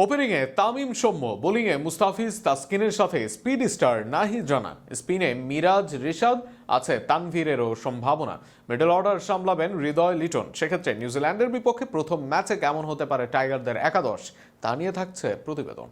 ওপেনিংয়ে তামিম সৌম্য, বোলিংয়ে মুস্তাফিজ তাসকিনের সাথে speed star Nahid Rana, স্পিনে Miraj Rishad, আছে তানভীরেরও সম্ভাবনা। মিডল অর্ডার সামলাবেন হৃদয় লিটন। সেক্ষেত্রে নিউজিল্যান্ডের বিপক্ষে প্রথম ম্যাচে কেমন হতে পারে টাইগারদের একাদশ, তা নিয়ে থাকছে প্রতিবেদন।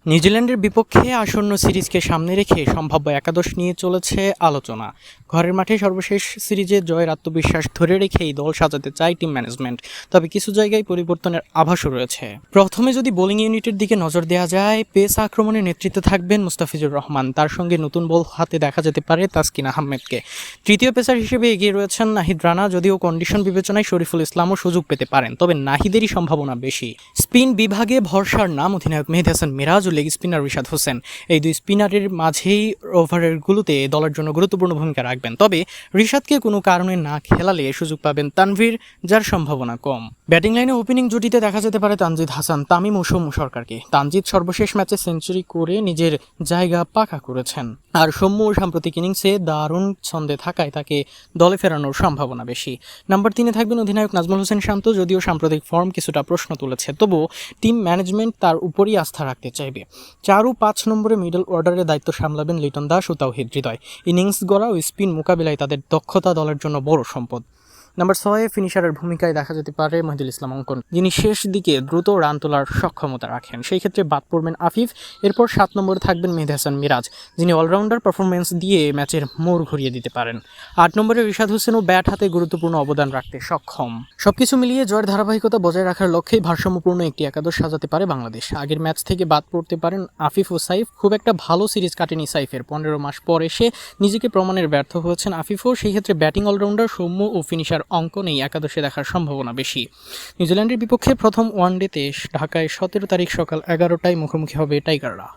নিউজিল্যান্ডের বিপক্ষে আসন্ন সিরিজকে সামনে রেখে সম্ভাব্য একাদশ নিয়ে চলেছে আলোচনা। ঘরের মাঠে সর্বশেষ সিরিজে জয়ের আত্মবিশ্বাস ধরে রেখেই দল সাজাতে চায় টিম ম্যানেজমেন্ট, তবে কিছু জায়গায় পরিবর্তনের আভাসও রয়েছে। প্রথমে যদি বোলিং ইউনিটের দিকে নজর দেওয়া যায়, পেস আক্রমণের নেতৃত্বে থাকবেন মুস্তাফিজুর রহমান, তার সঙ্গে নতুন বল হাতে দেখা যেতে পারে তাসকিন আহমেদকে। তৃতীয় পেসার হিসেবে এগিয়ে রয়েছেন নাহিদ রানা, যদিও কন্ডিশন বিবেচনায় শরীফুল ইসলামও সুযোগ পেতে পারেন, তবে নাহিদেরই সম্ভাবনা বেশি। স্পিন বিভাগে ভরসার নাম অধিনায়ক মেহেদী হাসান মিরাজ, লেগ স্পিনার রিশাদ হোসেন। এই দুই স্পিনারের মাঝেই ওভারের গুলোতে দলের জন্য গুরুত্বপূর্ণ ভূমিকা রাখবেন, তবে রিশাদকে কোনো কারণে না খেলালে সুযোগ পাবেন তানভীর, যার সম্ভাবনা কম। ব্যাটিং লাইনে ওপেনিং জুটিতে দেখা যেতে পারে তানজিদ হাসান, তামিম ও সৌম্য সরকারকে। তানজিদ সর্বশেষ ম্যাচে সেঞ্চুরি করে নিজের জায়গা পাকা করেছেন, আর সৌম্য সাম্প্রতিক ইনিংসে দারুণ ছন্দে থাকায় তাকে দলে ফেরানোর সম্ভাবনা বেশি। নাম্বার 3-এ থাকবেন অধিনায়ক নাজমুল হোসেন শান্ত, যদিও সাম্প্রতিক ফর্ম কিছুটা প্রশ্ন তুলেছে, তবুও টিম ম্যানেজমেন্ট তার উপরই আস্থা রাখতে চাইবে। 4 ও 5 নম্বরে মিডল অর্ডারের দায়িত্ব সামলাবেন লিটন দাস ও তাওহিদ হৃদয়। ইনিংস গড়া ও স্পিন মোকাবিলায় তাদের দক্ষতা দলের জন্য বড় সম্পদ। নাম্বার 6-এ ফিনিশারের ভূমিকায় দেখা যেতে পারে মহিদুল ইসলাম অঙ্কন, যিনি শেষ দিকে দ্রুত রান তোলার সক্ষমতা রাখেন। সেই ক্ষেত্রে বাদ পড়বেন আফিফ। এরপর 7 নম্বরে থাকবেন মেহেদী হাসান মিরাজ, যিনি অলরাউন্ডার পারফরমেন্স দিয়ে ম্যাচের মোড় ঘুরিয়ে দিতে পারেন। 8 নম্বরে রিশাদ হোসেনও ব্যাট হাতে গুরুত্বপূর্ণ অবদান রাখতে সক্ষম। সবকিছু মিলিয়ে জয়ের ধারাবাহিকতা বজায় রাখার লক্ষ্যেই ভারসাম্যপূর্ণ একটি একাদশ সাজাতে পারে বাংলাদেশ। আগের ম্যাচ থেকে বাদ পড়তে পারেন আফিফ ও সাইফ। খুব একটা ভালো সিরিজ কাটেনি সাইফের, 15 মাস পর এসে নিজেকে প্রমাণের ব্যর্থ হয়েছেন আফিফও। সেই ক্ষেত্রে ব্যাটিং অলরাউন্ডার সৌম্য ও ফিনিশার অঙ্কন এই একাদশে দেখার সম্ভাবনা বেশি। নিউজিল্যান্ডের বিপক্ষে প্রথম ওয়ানডেতে ঢাকায় 17 তারিখ সকাল 11টায় মুখোমুখি হবে টাইগাররা।